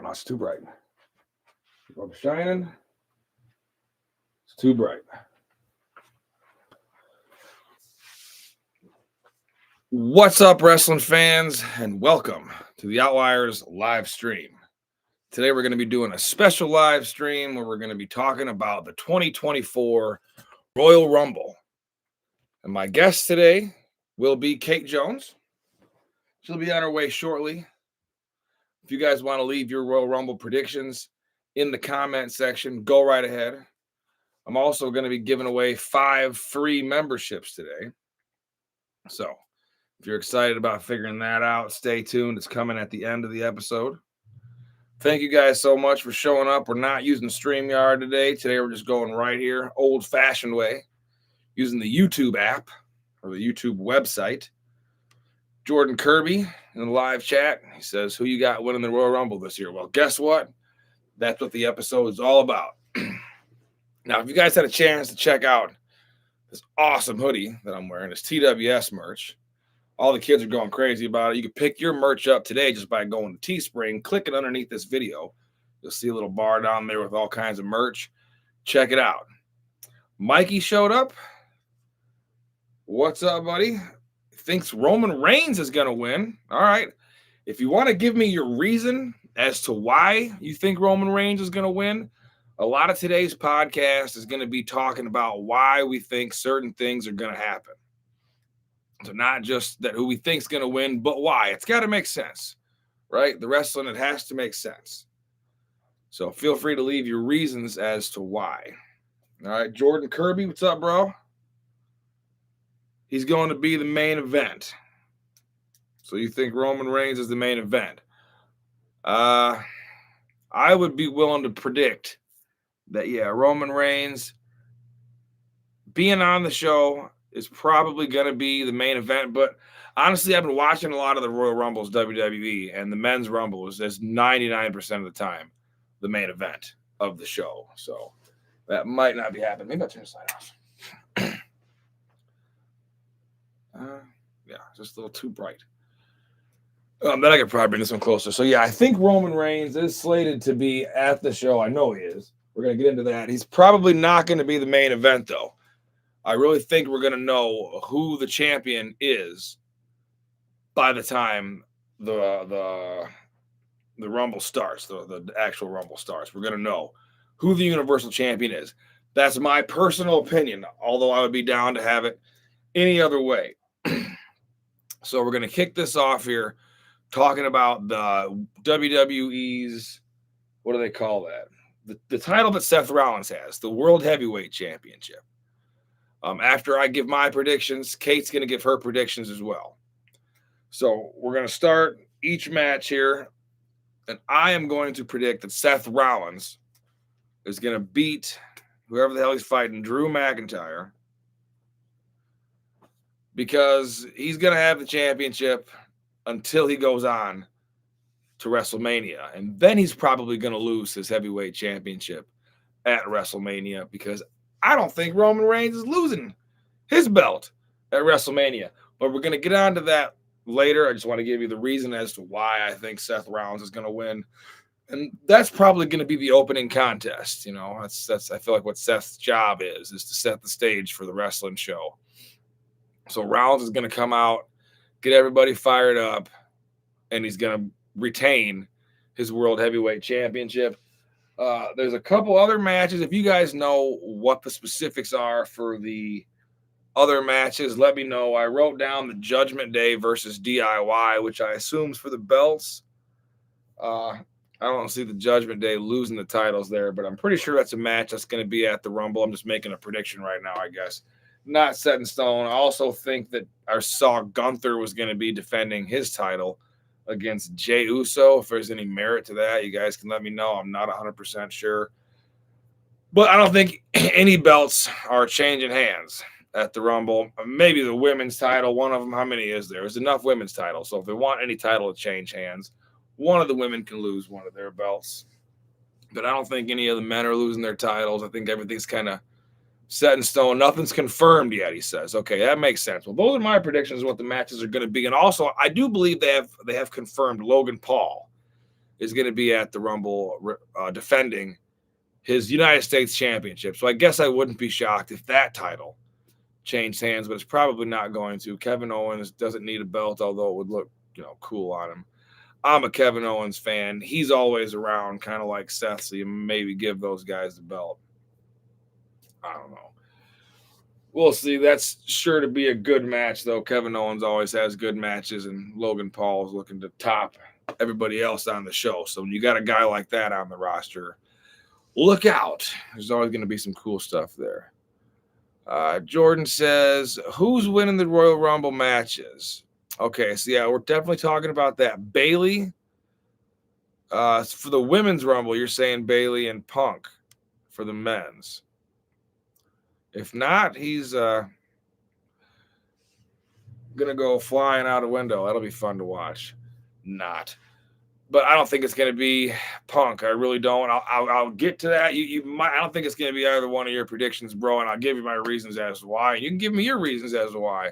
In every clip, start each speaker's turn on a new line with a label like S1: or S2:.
S1: no, it's too bright. I'm shining. It's too bright. What's up, wrestling fans, and welcome to the Outliers live stream. Today we're going to be doing a special live stream where we're going to be talking about the 2024 Royal Rumble. And my guest today will be Kate Jones. She'll be on her way shortly. If you guys want to leave your Royal Rumble predictions in the comment section, go right ahead. I'm also going to be giving away 5 free memberships today. So if you're excited about figuring that out, stay tuned. It's coming at the end of the episode. Thank you guys so much for showing up. We're not using StreamYard today. Today we're just going right here, old-fashioned way, using the YouTube app or the YouTube website. Jordan Kirby in the live chat, he says, who you got winning the Royal Rumble this year? Well, guess what? That's what the episode is all about. Now, if you guys had a chance to check out this awesome hoodie that I'm wearing, this TWS merch, all the kids are going crazy about it. You can pick your merch up today just by going to Teespring, clicking underneath this video. You'll see a little bar down there with all kinds of merch. Check it out. Mikey showed up. What's up, buddy? Thinks Roman Reigns is going to win. All right. If you want to give me your reason as to why you think Roman Reigns is going to win, a lot of today's podcast is going to be talking about why we think certain things are going to happen. So not just that who we think is going to win, but why. It's got to make sense, right? The wrestling, it has to make sense. So feel free to leave your reasons as to why. All right, Jordan Kirby, what's up, bro? He's going to be the main event. So you think Roman Reigns is the main event? I would be willing to predict that, yeah, Roman Reigns being on the show is probably going to be the main event. But honestly, I've been watching a lot of the Royal Rumbles, WWE, and the men's Rumble is 99% of the time the main event of the show. So that might not be happening. Maybe I'll turn this light off. Yeah, just a little too bright. Then I could probably bring this one closer. So, yeah, I think Roman Reigns is slated to be at the show. I know he is. We're going to get into that. He's probably not going to be the main event, though. I really think we're going to know who the champion is by the time the Rumble starts, the actual Rumble starts. We're going to know who the Universal Champion is. That's my personal opinion, although I would be down to have it any other way. So we're going to kick this off here talking about the WWE's, what do they call that? The title that Seth Rollins has, the World Heavyweight Championship. After I give my predictions, Kate's going to give her predictions as well. So we're going to start each match here, and I am going to predict that Seth Rollins is going to beat whoever the hell he's fighting, Drew McIntyre, because he's going to have the championship until he goes on to WrestleMania. And then he's probably going to lose his heavyweight championship at WrestleMania because I don't think Roman Reigns is losing his belt at WrestleMania. But we're going to get on to that later. I just want to give you the reason as to why I think Seth Rollins is going to win. And that's probably going to be the opening contest. You know, that's I feel like what Seth's job is to set the stage for the wrestling show. So Rollins is going to come out, get everybody fired up, and he's going to retain his World Heavyweight Championship. There's a couple other matches. If you guys know what the specifics are for the other matches, let me know. I wrote down the Judgment Day versus DIY, which I assume is for the belts. I don't see the Judgment Day losing the titles there, but I'm pretty sure that's a match that's going to be at the Rumble. I'm just making a prediction right now, I guess. Not set in stone. I also think that I saw Gunther was going to be defending his title against Jey Uso. If there's any merit to that, you guys can let me know. I'm not 100% sure. But I don't think any belts are changing hands at the Rumble. Maybe the women's title, one of them. How many is there? There's enough women's titles. So if they want any title to change hands, one of the women can lose one of their belts. But I don't think any of the men are losing their titles. I think everything's kind of set in stone. Nothing's confirmed yet, he says. Okay, that makes sense. Well, those are my predictions of what the matches are going to be. And also, I do believe they have confirmed Logan Paul is going to be at the Rumble defending his United States Championship. So I guess I wouldn't be shocked if that title changed hands, but it's probably not going to. Kevin Owens doesn't need a belt, although it would look, cool on him. I'm a Kevin Owens fan. He's always around, kind of like Seth, so you maybe give those guys the belt. I don't know. We'll see. That's sure to be a good match, though. Kevin Owens always has good matches, and Logan Paul is looking to top everybody else on the show. So when you got a guy like that on the roster, look out. There's always going to be some cool stuff there. Jordan says, who's winning the Royal Rumble matches? Okay, so yeah, we're definitely talking about that. Bayley, for the women's Rumble, you're saying Bayley and Punk for the men's. If not, he's going to go flying out a window. That'll be fun to watch. Not. But I don't think it's going to be Punk. I really don't. I'll get to that. You might. I don't think it's going to be either one of your predictions, bro. And I'll give you my reasons as to why. You can give me your reasons as to why,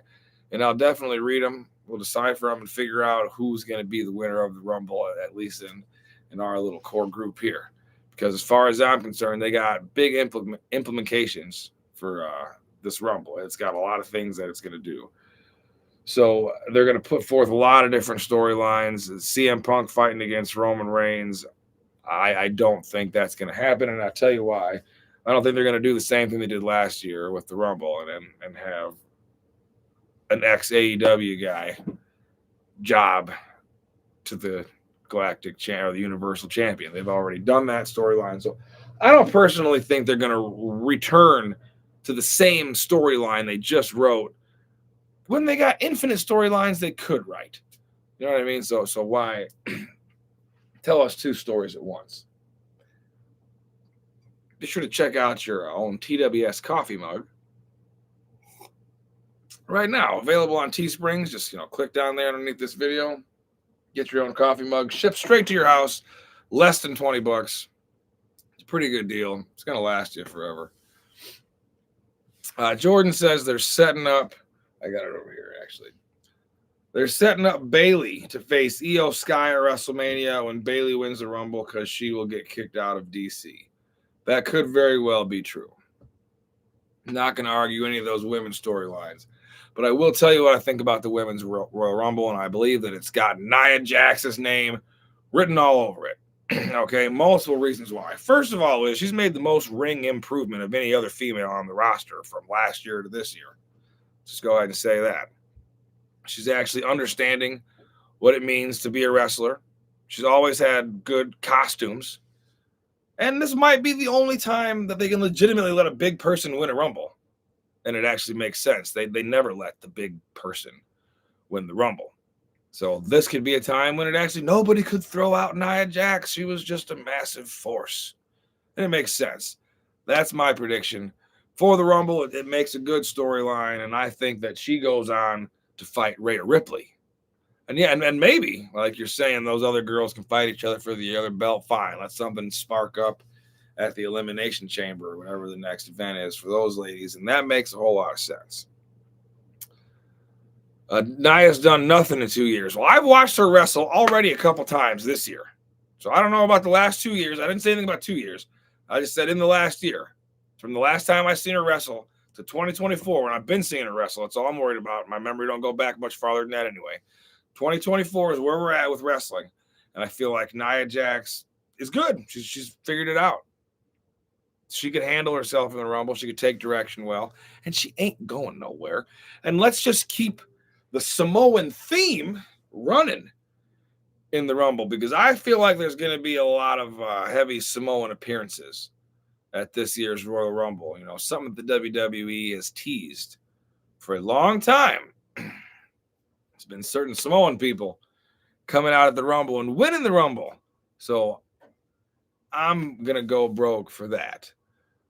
S1: and I'll definitely read them. We'll decipher them and figure out who's going to be the winner of the Rumble, at least in our little core group here. Because as far as I'm concerned, they got big implementations for this Rumble. It's got a lot of things that it's going to do. So they're going to put forth a lot of different storylines. CM Punk fighting against Roman Reigns. I don't think that's going to happen, and I'll tell you why. I don't think they're going to do the same thing they did last year with the Rumble and have an ex-AEW guy job to the Galactic Champ or the Universal Champion. They've already done that storyline. So I don't personally think they're going to return to the same storyline they just wrote when they got infinite storylines they could write. You know what I mean? So why tell us two stories at once? Be sure to check out your own TWS coffee mug. Right now, available on Teesprings. Just click down there underneath this video. Get your own coffee mug. Shipped straight to your house. Less than $20. It's a pretty good deal. It's going to last you forever. Jordan says they're setting up. I got it over here, actually. They're setting up Bayley to face Io Sky at WrestleMania when Bayley wins the Rumble because she will get kicked out of DC. That could very well be true. I'm not going to argue any of those women's storylines. But I will tell you what I think about the women's Royal Rumble, and I believe that it's got Nia Jax's name written all over it. Okay, multiple reasons why. First of all, is she's made the most ring improvement of any other female on the roster from last year to this year. Just go ahead and say that. She's actually understanding what it means to be a wrestler. She's always had good costumes. And this might be the only time that they can legitimately let a big person win a Rumble. And it actually makes sense. They never let the big person win the Rumble. So this could be a time when it actually nobody could throw out Nia Jax. She was just a massive force. And it makes sense. That's my prediction. For the Rumble, it makes a good storyline, and I think that she goes on to fight Rhea Ripley. And yeah, and maybe, like you're saying, those other girls can fight each other for the other belt. Fine, let something spark up at the Elimination Chamber or whatever the next event is for those ladies, and that makes a whole lot of sense. Nia's done nothing in 2 years. Well, I've watched her wrestle already a couple times this year. So I don't know about the last 2 years. I didn't say anything about 2 years. I just said in the last year. From the last time I seen her wrestle to 2024, when I've been seeing her wrestle, that's all I'm worried about. My memory don't go back much farther than that anyway. 2024 is where we're at with wrestling. And I feel like Nia Jax is good. She's figured it out. She could handle herself in the Rumble. She could take direction well. And she ain't going nowhere. And let's just keep the Samoan theme running in the Rumble, because I feel like there's going to be a lot of heavy Samoan appearances at this year's Royal Rumble. Something that the WWE has teased for a long time. It's been certain Samoan people coming out at the Rumble and winning the Rumble. So I'm going to go broke for that.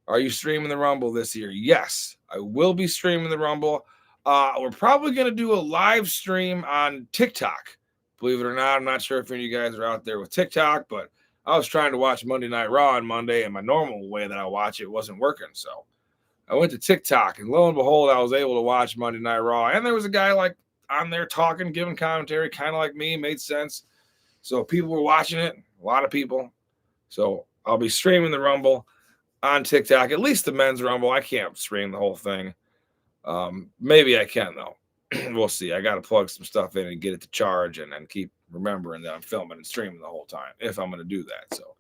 S1: Are you streaming the Rumble this year? Yes, I will be streaming the Rumble. We're probably going to do a live stream on TikTok. Believe it or not, I'm not sure if any of you guys are out there with TikTok, but I was trying to watch Monday Night Raw on Monday, and my normal way that I watch it wasn't working. So I went to TikTok, and lo and behold, I was able to watch Monday Night Raw. And there was a guy on there talking, giving commentary, kind of like me, made sense. So people were watching it, a lot of people. So I'll be streaming the Rumble on TikTok, at least the men's Rumble. I can't stream the whole thing. Maybe I can, though. We'll see. I got to plug some stuff in and get it to charge and then keep remembering that I'm filming and streaming the whole time if I'm going to do that. So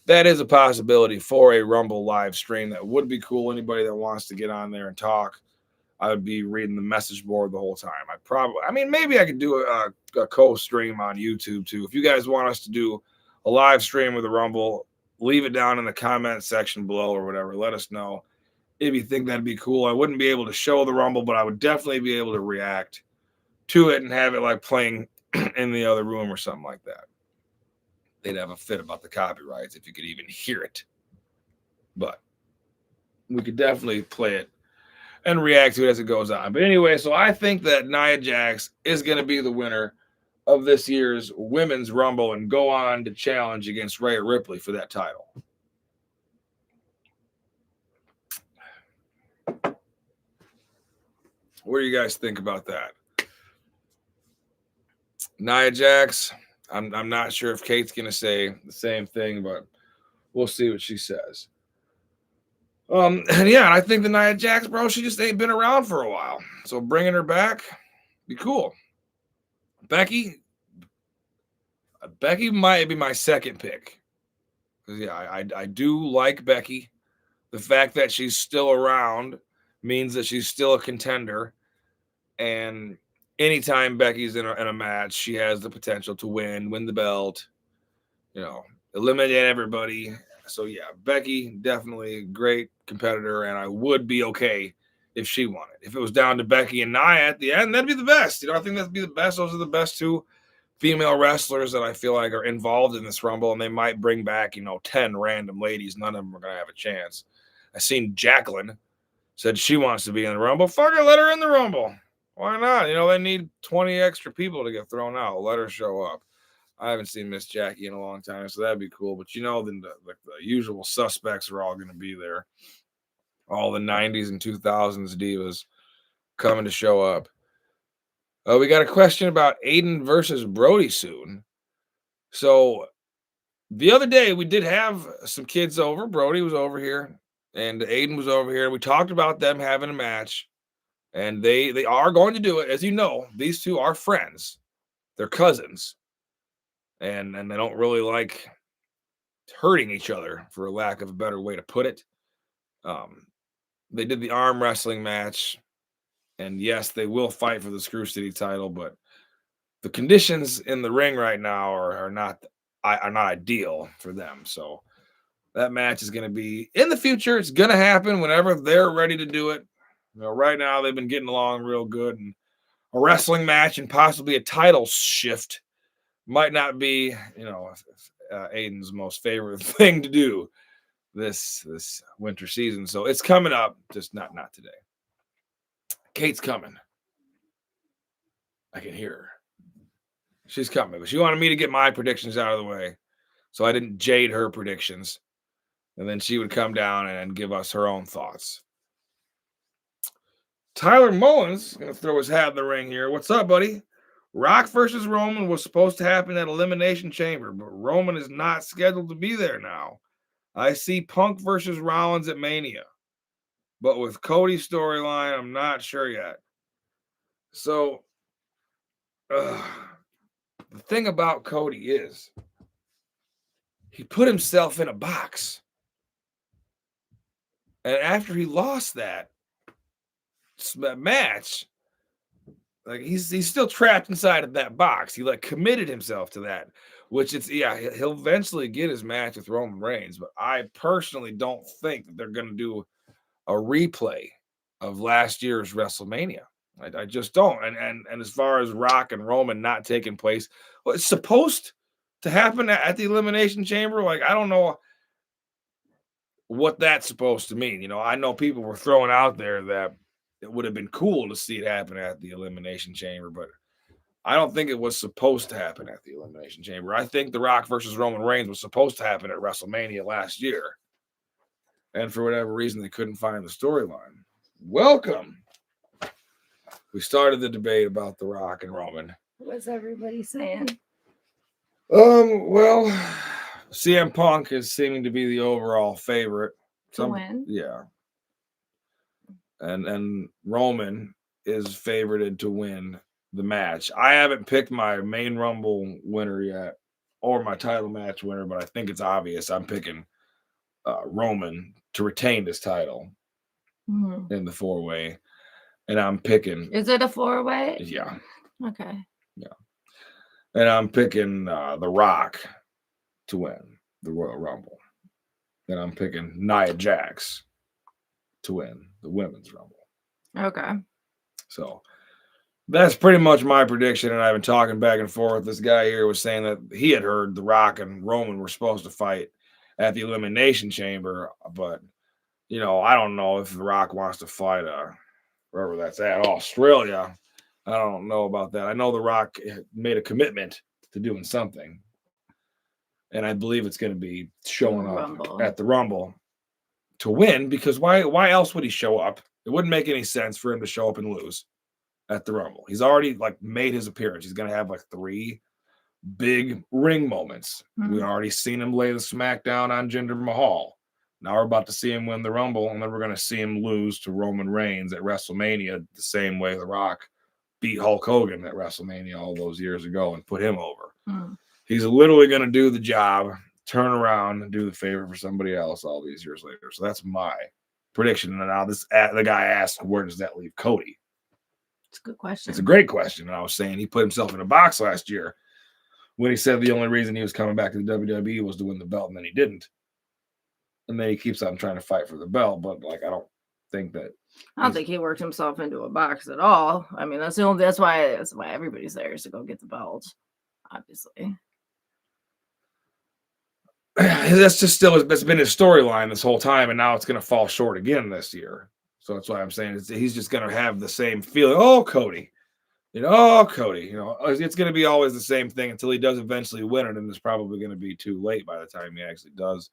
S1: that is a possibility for a Rumble live stream. That would be cool. Anybody that wants to get on there and talk, I would be reading the message board the whole time. Maybe I could do a co-stream on YouTube too. If you guys want us to do a live stream with the Rumble, leave it down in the comment section below or whatever. Let us know if you think that'd be cool. I wouldn't be able to show the Rumble, but I would definitely be able to react to it and have it like playing in the other room or something like that. They'd have a fit about the copyrights if you could even hear it. But we could definitely play it and react to it as it goes on. But anyway, so I think that Nia Jax is going to be the winner of this year's Women's Rumble and go on to challenge against Rhea Ripley for that title. What do you guys think about that? Nia Jax, I'm not sure if Kate's going to say the same thing, but we'll see what she says. And I think the Nia Jax, bro, she just ain't been around for a while. So bringing her back, be cool. Becky might be my second pick. I do like Becky. The fact that she's still around means that she's still a contender. And anytime Becky's in a match, she has the potential to win the belt, eliminate everybody. So, yeah, Becky, definitely a great competitor, and I would be okay if she won it. If it was down to Becky and Nia at the end, that'd be the best. I think that'd be the best. Those are the best two female wrestlers that I feel like are involved in this Rumble, and they might bring back, 10 random ladies. None of them are going to have a chance. I seen Jacqueline said she wants to be in the Rumble. Fuck her, let her in the Rumble. Why not? They need 20 extra people to get thrown out. Let her show up. I haven't seen Miss Jackie in a long time, so that'd be cool. But then the usual suspects are all going to be there. All the 90s and 2000s divas coming to show up. We got a question about Aiden versus Brody soon. So the other day we did have some kids over. Brody was over here and Aiden was over here. We talked about them having a match, and they are going to do it. As you know, these two are friends. They're cousins. And they don't really like hurting each other, for lack of a better way to put it. They did the arm wrestling match, and yes, they will fight for the Screw City title, but the conditions in the ring right now are not ideal for them. So that match is going to be in the future. It's going to happen whenever they're ready to do it. Right now they've been getting along real good, and a wrestling match and possibly a title shift might not be, Aiden's most favorite thing to do this winter season. So it's coming up, just not today. Kate's coming. I can hear her. She's coming, but she wanted me to get my predictions out of the way so I didn't jade her predictions. And then she would come down and give us her own thoughts. Tyler Mullins is going to throw his hat in the ring here. What's up, buddy? Rock versus Roman was supposed to happen at Elimination Chamber, but Roman is not scheduled to be there now. I see Punk versus Rollins at Mania, but with Cody's storyline, I'm not sure yet. So, the thing about Cody is he put himself in a box. And after he lost that match, like he's still trapped inside of that box. He committed himself to that, which he'll eventually get his match with Roman Reigns. But I personally don't think that they're going to do a replay of last year's WrestleMania. I just don't. And as far as Rock and Roman not taking place, well, it's supposed to happen at the Elimination Chamber. I don't know what that's supposed to mean. I know people were throwing out there that it would have been cool to see it happen at the Elimination Chamber, but I don't think it was supposed to happen at the Elimination Chamber. I think The Rock versus Roman Reigns was supposed to happen at WrestleMania last year. And for whatever reason, they couldn't find the storyline. Welcome. We started the debate about The Rock and Roman.
S2: What's everybody saying?
S1: Well, CM Punk is seeming to be the overall favorite
S2: to win.
S1: Yeah, and Roman is favorited to win the match. I haven't picked my main Rumble winner yet, or my title match winner, but I think it's obvious. I'm picking Roman to retain this title in the 4-way, and I'm picking.
S2: Is it a 4-way?
S1: Yeah.
S2: Okay.
S1: Yeah, and I'm picking The Rock to win the Royal Rumble, and I'm picking Nia Jax to win the Women's Rumble.
S2: Okay.
S1: So that's pretty much my prediction, and I've been talking back and forth. This guy here was saying that he had heard The Rock and Roman were supposed to fight at the Elimination Chamber, but I don't know if The Rock wants to fight wherever that's at, Australia. I don't know about that. I know The Rock made a commitment to doing something, and I believe it's going to be showing up at the Rumble to win, because why else would he show up? It wouldn't make any sense for him to show up and lose at the Rumble. He's already made his appearance. He's going to have 3 big ring moments. We already seen him lay the smackdown on Jinder Mahal. Now we're about to see him win the Rumble, and then we're going to see him lose to Roman Reigns at WrestleMania the same way The Rock beat Hulk Hogan at WrestleMania all those years ago and put him over. He's literally going to do the job, turn around, and do the favor for somebody else all these years later. So that's my prediction. And now the guy asked, where does that leave Cody?
S2: It's a good question.
S1: It's a great question. And I was saying he put himself in a box last year when he said the only reason he was coming back to the WWE was to win the belt, and then he didn't. And then he keeps on trying to fight for the belt, but I don't think
S2: he worked himself into a box at all. I mean, that's why everybody's there, is to go get the belt, obviously.
S1: That's just it's been his storyline this whole time, and now it's going to fall short again this year. So that's why I'm saying he's just going to have the same feeling. Oh, Cody. Cody. It's going to be always the same thing until he does eventually win it, and it's probably going to be too late by the time he actually does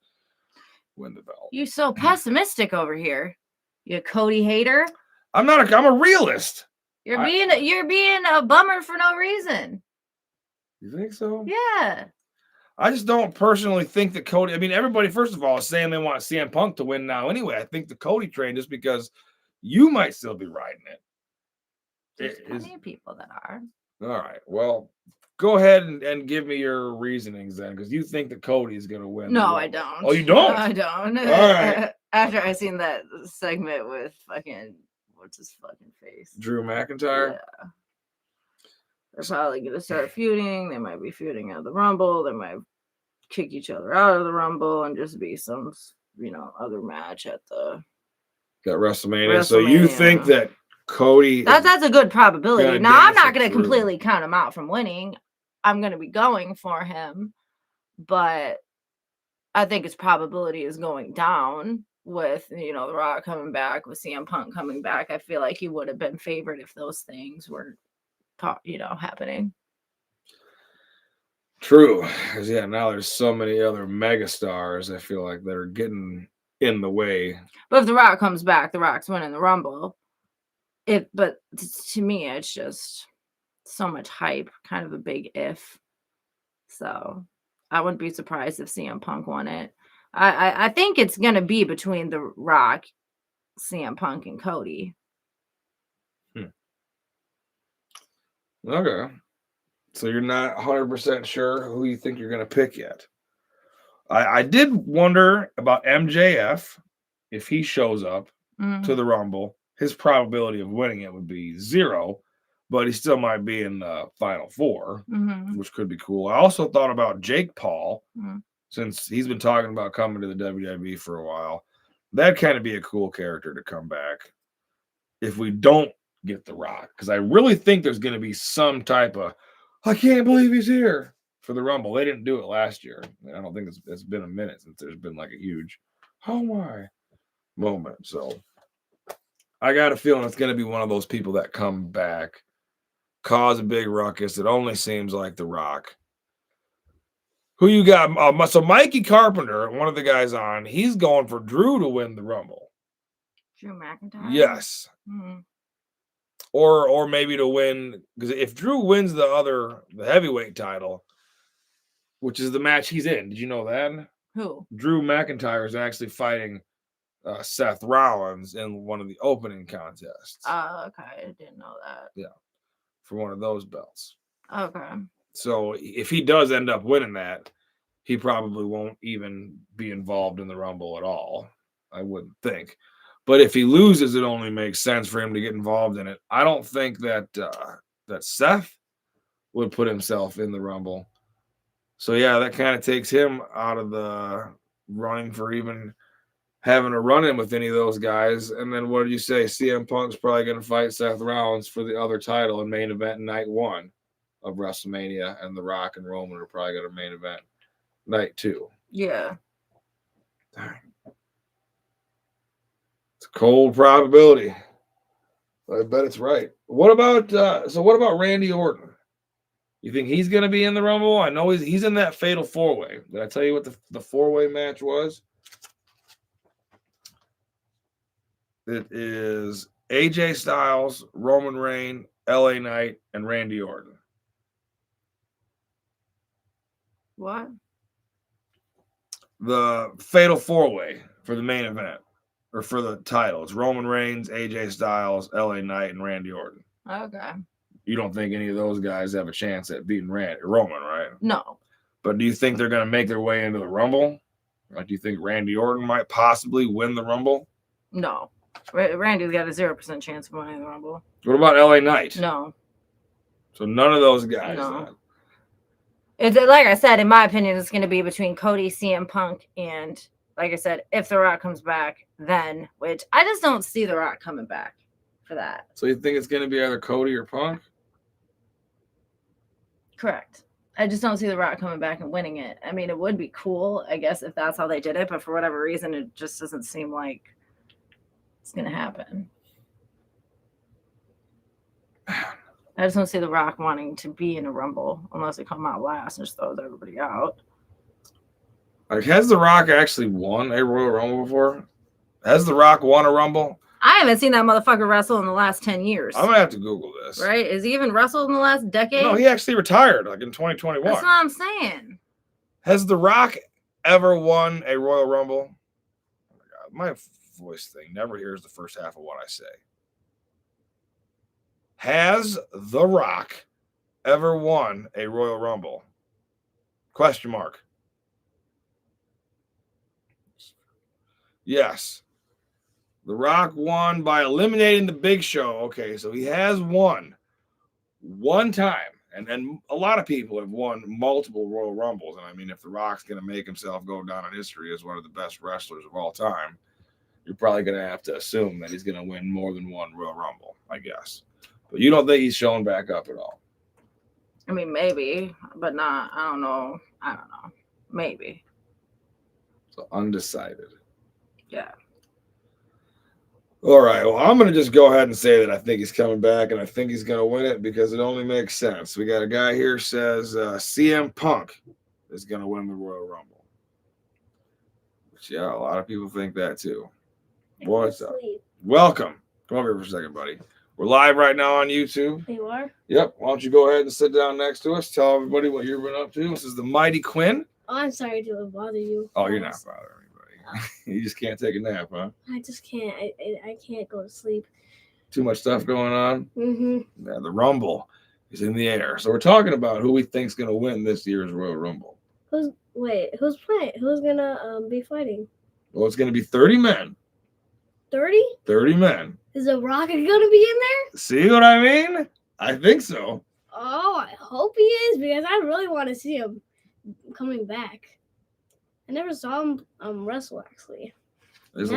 S1: win the belt.
S2: You're so pessimistic over here. You a Cody hater?
S1: I'm a realist.
S2: You're being a bummer for no reason.
S1: You think so?
S2: Yeah.
S1: I just don't personally think that Cody. I mean, everybody, first of all, is saying they want CM Punk to win now anyway. I think the Cody train, just because you might still be riding it.
S2: There's plenty of people that are.
S1: All right. Well, go ahead and give me your reasonings then, because you think that Cody is going to win.
S2: No, I don't.
S1: Oh, you don't?
S2: I don't.
S1: All right.
S2: After I seen that segment with what's his fucking face?
S1: Drew McIntyre?
S2: Yeah. They're probably going to start feuding. They might be feuding at the Rumble. They might kick each other out of the Rumble and just be some, other match at the
S1: WrestleMania. So you think that Cody...
S2: That's a good probability. Now, I'm not going to completely count him out from winning. I'm going to be going for him. But I think his probability is going down with, The Rock coming back, with CM Punk coming back. I feel like he would have been favored if those things were happening.
S1: True. Because, now there's so many other megastars, I feel like, that are getting in the way.
S2: But if The Rock comes back, The Rock's winning the Rumble. But to me, it's just so much hype, kind of a big if. So I wouldn't be surprised if CM Punk won it. I think it's going to be between The Rock, CM Punk, and Cody.
S1: Okay. So you're not 100% sure who you think you're going to pick yet. I did wonder about MJF. If he shows up to the Rumble, his probability of winning it would be 0, but he still might be in the Final 4, which could be cool. I also thought about Jake Paul, since he's been talking about coming to the WWE for a while. That'd kind of be a cool character to come back if we don't get The Rock, because I really think there's going to be some type of, I can't believe he's here for the Rumble. They didn't do it last year. I don't think it's been a minute since there's been a huge, oh my, moment. So I got a feeling it's going to be one of those people that come back, cause a big ruckus. It only seems like The Rock. Who you got? So Mikey Carpenter, one of the guys on, he's going for Drew to win the Rumble.
S2: Drew McIntyre?
S1: Yes. Or maybe to win, because if Drew wins the heavyweight title, which is the match he's in. Did you know that?
S2: Who?
S1: Drew McIntyre is actually fighting Seth Rollins in one of the opening contests.
S2: Okay. I didn't know that.
S1: Yeah. For one of those belts.
S2: Okay.
S1: So if he does end up winning that, he probably won't even be involved in the Rumble at all. I wouldn't think. But if he loses, it only makes sense for him to get involved in it. I don't think that that Seth would put himself in the Rumble. So yeah, that kind of takes him out of the running for even having a run-in with any of those guys. And then what did you say? CM Punk's probably going to fight Seth Rollins for the other title in main event night 1 of WrestleMania, and The Rock and Roman are probably going to main event night 2.
S2: Yeah.
S1: Dang. It's a cold probability. I bet it's right. What about Randy Orton? You think he's going to be in the Rumble? I know he's in that fatal 4-way. Did I tell you what the 4-way match was? It is AJ Styles, Roman Reigns, LA Knight, and Randy Orton.
S2: What?
S1: The fatal 4-way for the main event, or for the title. It's Roman Reigns, AJ Styles, LA Knight, and Randy Orton.
S2: Okay.
S1: You don't think any of those guys have a chance at beating Roman, right?
S2: No.
S1: But do you think they're going to make their way into the Rumble? Or do you think Randy Orton might possibly win the Rumble?
S2: No. Randy's got a 0% chance of winning the Rumble.
S1: What about LA Knight?
S2: No.
S1: So none of those guys.
S2: No.
S1: Then.
S2: It's like I said, in my opinion, it's going to be between Cody, CM Punk, and like I said, if The Rock comes back, then, which I just don't see The Rock coming back for that.
S1: So you think it's going to be either Cody or Punk?
S2: Correct. I just don't see The Rock coming back and winning it. I mean, it would be cool, I guess, if that's how they did it, but for whatever reason, it just doesn't seem like it's going to happen. I just don't see The Rock wanting to be in a Rumble unless they come out last and just throws everybody out.
S1: Like, has The Rock actually won a Royal Rumble before? Has The Rock won a Rumble?
S2: I haven't seen that motherfucker wrestle in the last 10 years.
S1: I'm going to have to Google this.
S2: Right? Is he even wrestled in the last decade?
S1: No, he actually retired like in 2021.
S2: That's what I'm saying.
S1: Has The Rock ever won a Royal Rumble? Oh my God, my voice thing never hears the first half of what I say. Has The Rock ever won a Royal Rumble? Question mark. Yes. The Rock won by eliminating the Big Show. Okay, so he has won one time. And a lot of people have won multiple Royal Rumbles. And I mean, if The Rock's going to make himself go down in history as one of the best wrestlers of all time, you're probably going to have to assume that he's going to win more than one Royal Rumble, I guess. But you don't think he's showing back up at all?
S2: I mean, maybe, but not. I don't know. Maybe.
S1: So undecided.
S2: Yeah.
S1: All right. Well, I'm going to just go ahead and say that I think he's coming back, and I think he's going to win it because it only makes sense. We got a guy here says CM Punk is going to win the Royal Rumble. Which, yeah, a lot of people think that too. What's up? Welcome. Come over here for a second, buddy. We're live right now on YouTube.
S2: You are?
S1: Yep. Why don't you go ahead and sit down next to us? Tell everybody what you've been up to. This is the Mighty Quinn.
S3: Oh, I'm sorry to bother you.
S1: Oh, you're not bothering anybody. You just can't take a nap, huh?
S3: I just can't. I can't go to sleep.
S1: Too much stuff going on?
S3: Mm-hmm.
S1: Yeah, the Rumble is in the air. So we're talking about who we think's going to win this year's Royal Rumble.
S3: Who's playing? Who's gonna be fighting?
S1: Well, it's going to be 30 men.
S3: 30?
S1: 30 men.
S3: Is The Rock gonna be in there?
S1: See what I mean? I think so.
S3: Oh, I hope he is because I really want to see him coming back. I never saw him wrestle actually.
S1: There's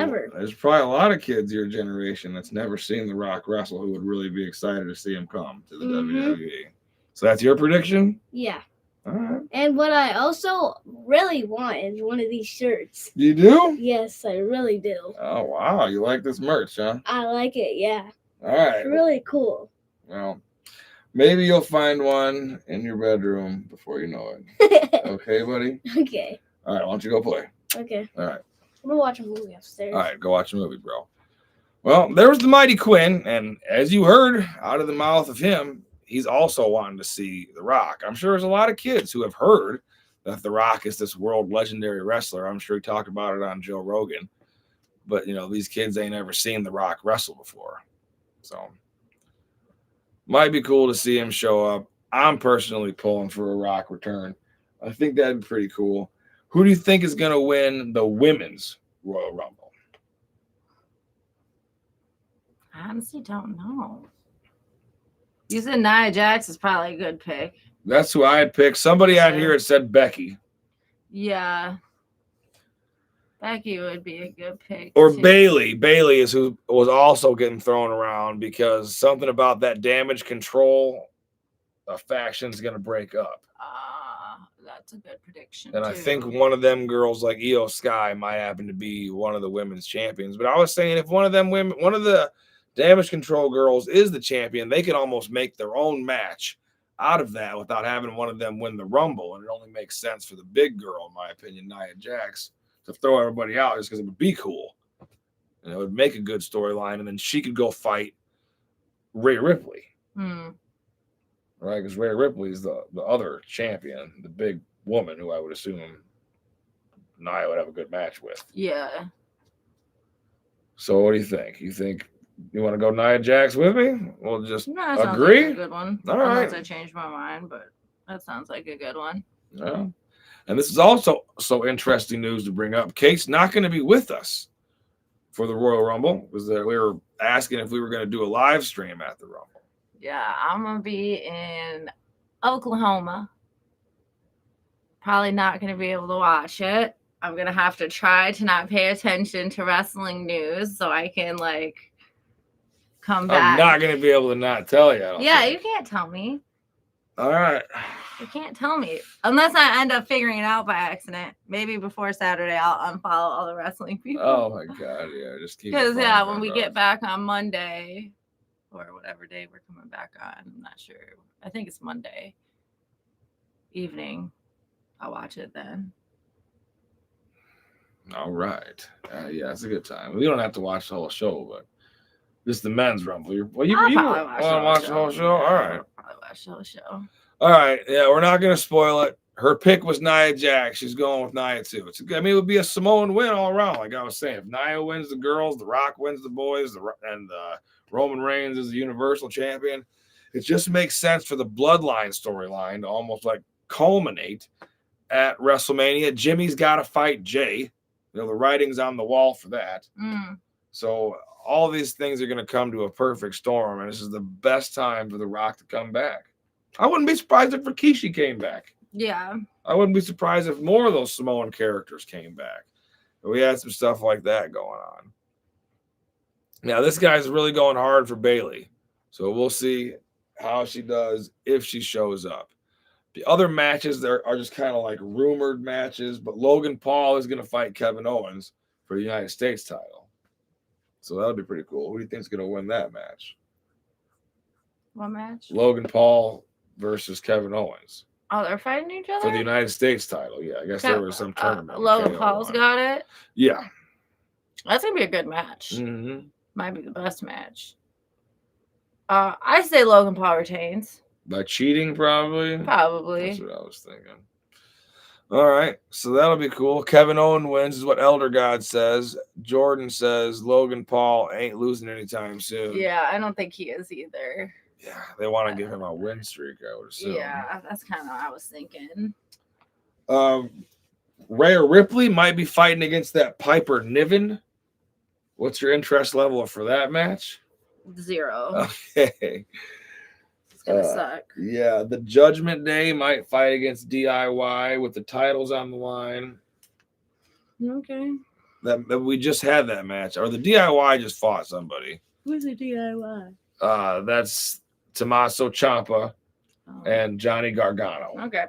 S1: probably a lot of kids your generation that's never seen The Rock wrestle who would really be excited to see him come to the WWE. So that's your prediction?
S3: Yeah.
S1: All right.
S3: And what I also really want is one of these shirts.
S1: You do?
S3: Yes, I really do.
S1: Oh, wow. You like this merch, huh?
S3: I like it, yeah.
S1: All right.
S3: It's really cool.
S1: Well, maybe you'll find one in your bedroom before you know it. Okay, buddy?
S3: Okay.
S1: All right, why don't you go play?
S3: Okay.
S1: All right.
S3: I'm going to watch a movie upstairs.
S1: All right, go watch a movie, bro. Well, there was the Mighty Quinn, and as you heard out of the mouth of him, he's also wanting to see The Rock. I'm sure there's a lot of kids who have heard that The Rock is this world legendary wrestler. I'm sure he talked about it on Joe Rogan. But, these kids ain't ever seen The Rock wrestle before. So, might be cool to see him show up. I'm personally pulling for a Rock return. I think that'd be pretty cool. Who do you think is going to win the women's Royal Rumble?
S2: I honestly don't know. You said Nia Jax is probably a good pick.
S1: That's who I had picked. Somebody out here had said Becky.
S2: Yeah. Becky would be a good pick.
S1: Or too. Bailey. Bailey is who was also getting thrown around because something about that damage control faction is going to break up.
S2: That's a good prediction.
S1: And too. I think one of them girls like Io Sky might happen to be one of the women's champions. But I was saying if one of the damage control girls is the champion, they could almost make their own match out of that without having one of them win the Rumble. And it only makes sense for the big girl, in my opinion, Nia Jax, to throw everybody out just because it would be cool. And it would make a good storyline. And then she could go fight Rhea Ripley. Right? Because Rhea Ripley is the other champion, the big woman who I would assume Nia would have a good match with.
S2: Yeah.
S1: So what do you think? You want to go Nia Jax with me? We'll just
S2: agree. Like a good one.
S1: All right.
S2: Unless I change my mind, but that sounds like a good one.
S1: Yeah. And this is also so interesting news to bring up. Kate's not going to be with us for the Royal Rumble because we were asking if we were going to do a live stream at the Rumble.
S2: Yeah, I'm going to be in Oklahoma. Probably not going to be able to watch it. I'm going to have to try to not pay attention to wrestling news so I can, come back.
S1: I'm not going to be able to not tell you.
S2: You can't tell me.
S1: All right.
S2: You can't tell me. Unless I end up figuring it out by accident. Maybe before Saturday, I'll unfollow all the wrestling people.
S1: Oh, my God. Yeah, just keep
S2: because, when we get back on Monday or whatever day we're coming back on, I'm not sure. I think it's Monday evening. I'll watch it then.
S1: All right. Yeah, it's a good time. We don't have to watch the whole show, but just the men's Rumble. You want to watch the whole show? All right.
S2: I'll probably watch the whole show.
S1: All right. Yeah, we're not going to spoil it. Her pick was Nia Jax. She's going with Nia, too. It would be a Samoan win all around, like I was saying. If Nia wins the girls, The Rock wins the boys, and Roman Reigns is the Universal Champion, it just makes sense for the Bloodline storyline to almost culminate at WrestleMania. Jimmy's got to fight Jay. The writing's on the wall for that. So all these things are going to come to a perfect storm, and this is the best time for The Rock to come back. I wouldn't be surprised if Rikishi came back.
S2: Yeah.
S1: I wouldn't be surprised if more of those Samoan characters came back. But we had some stuff like that going on. Now, this guy's really going hard for Bailey. So we'll see how she does if she shows up. The other matches there are just kind of rumored matches, but Logan Paul is going to fight Kevin Owens for the United States title. So that'll be pretty cool. Who do you think is going to win that match?
S2: What match?
S1: Logan Paul versus Kevin Owens.
S2: Oh, they're fighting each other?
S1: For the United States title, yeah. I guess there was some tournament.
S2: Logan Paul's got it?
S1: Yeah.
S2: That's going to be a good match.
S1: Mm-hmm.
S2: Might be the best match. I say Logan Paul retains.
S1: By cheating, probably?
S2: Probably.
S1: That's what I was thinking. All right. So that'll be cool. Kevin Owens wins is what Elder God says. Jordan says Logan Paul ain't losing anytime soon.
S2: Yeah, I don't think he is either.
S1: Yeah, they want to give him a win streak, I would assume.
S2: Yeah, that's kind of what I was thinking.
S1: Rhea Ripley might be fighting against that Piper Niven. What's your interest level for that match?
S2: 0.
S1: Okay.
S2: It's going to suck.
S1: Yeah, the Judgment Day might fight against DIY with the titles on the line.
S2: Okay.
S1: That we just had that match. Or the DIY just fought somebody.
S2: Who's the DIY?
S1: That's Tommaso Ciampa and Johnny Gargano.
S2: Okay.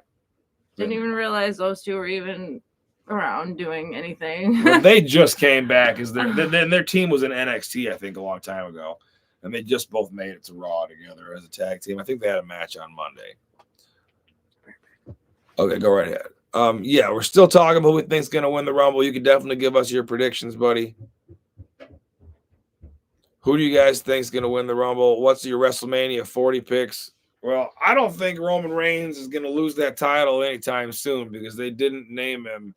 S2: Didn't even realize those two were even around doing anything.
S1: Well, they just came back as their team was in NXT, I think, a long time ago. And they just both made it to Raw together as a tag team. I think they had a match on Monday. Okay, go right ahead. Yeah, we're still talking about who we think's going to win the Rumble. You can definitely give us your predictions, buddy. Who do you guys think's going to win the Rumble? What's your WrestleMania 40 picks? Well, I don't think Roman Reigns is going to lose that title anytime soon because they didn't name him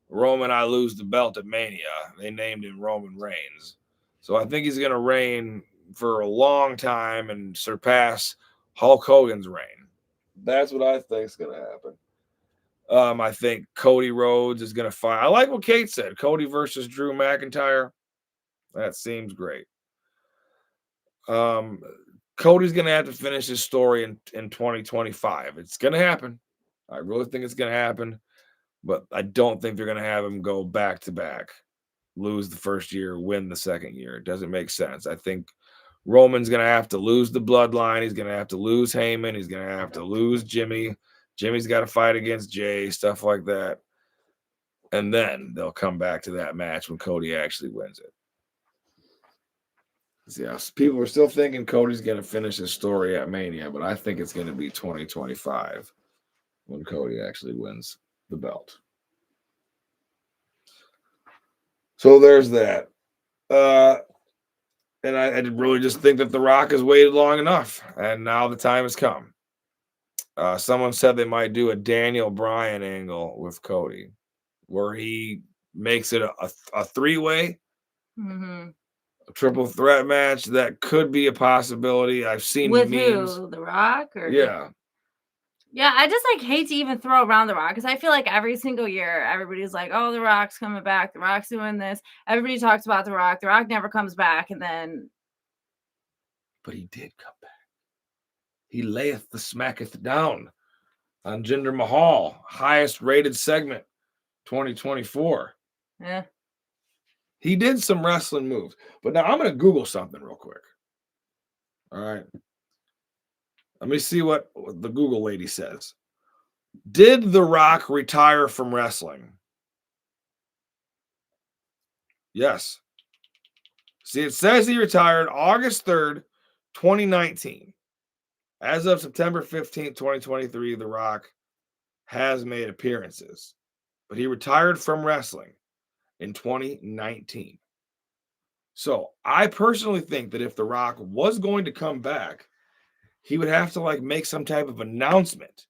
S1: Roman I lose the belt at Mania. They named him Roman Reigns. So I think he's going to reign for a long time and surpass Hulk Hogan's reign. That's what I think is going to happen. I think Cody Rhodes is going to fight. I like what Kate said. Cody versus Drew McIntyre. That seems great. Cody's going to have to finish his story in 2025. It's going to happen. I really think it's going to happen. But I don't think they're going to have him go back to back, lose the first year, win the second year. It doesn't make sense. I think Roman's going to have to lose the bloodline. He's going to have to lose Heyman. He's going to have to lose Jimmy. Jimmy's got to fight against Jay, stuff like that. And then they'll come back to that match when Cody actually wins it. Yeah, people are still thinking Cody's going to finish his story at Mania, but I think it's going to be 2025 when Cody actually wins the belt. So there's that. And I really just think that The Rock has waited long enough, and now the time has come. Someone said they might do a Daniel Bryan angle with Cody, where he makes it a three-way, a triple threat match. That could be a possibility. I've seen
S2: with
S1: memes.
S2: Who? The Rock? Or
S1: yeah.
S2: Yeah, I just hate to even throw around The Rock because I feel like every single year everybody's like, "Oh, The Rock's coming back. The Rock's doing this." Everybody talks about The Rock. The Rock never comes back, and then.
S1: But he did come back. He layeth the smacketh down on Jinder Mahal, highest rated segment, 2024.
S2: Yeah.
S1: He did some wrestling moves, but now I'm going to Google something real quick. All right. Let me see what the Google lady says. Did The Rock retire from wrestling? Yes. See, it says he retired August 3rd, 2019. As of September 15th, 2023, The Rock has made appearances, but he retired from wrestling in 2019. So I personally think that if The Rock was going to come back, he would have to make some type of announcement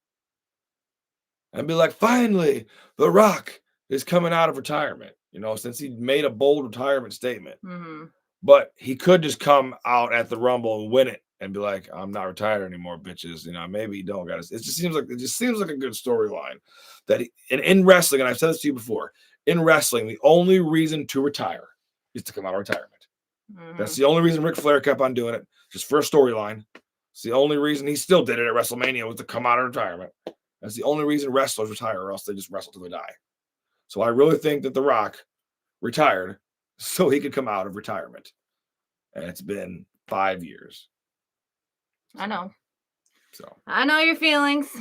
S1: and be like, finally, The Rock is coming out of retirement, since he made a bold retirement statement.
S2: Mm-hmm.
S1: But he could just come out at the Rumble and win it and be like, I'm not retired anymore, bitches. Maybe he don't got it. It just seems like a good storyline that in wrestling, and I've said this to you before, in wrestling, the only reason to retire is to come out of retirement. Mm-hmm. That's the only reason Ric Flair kept on doing it, just for a storyline. It's the only reason he still did it at WrestleMania was to come out of retirement. That's the only reason wrestlers retire, or else they just wrestle till they die. So I really think that The Rock retired so he could come out of retirement. And it's been 5 years.
S2: I know.
S1: So
S2: I know your feelings.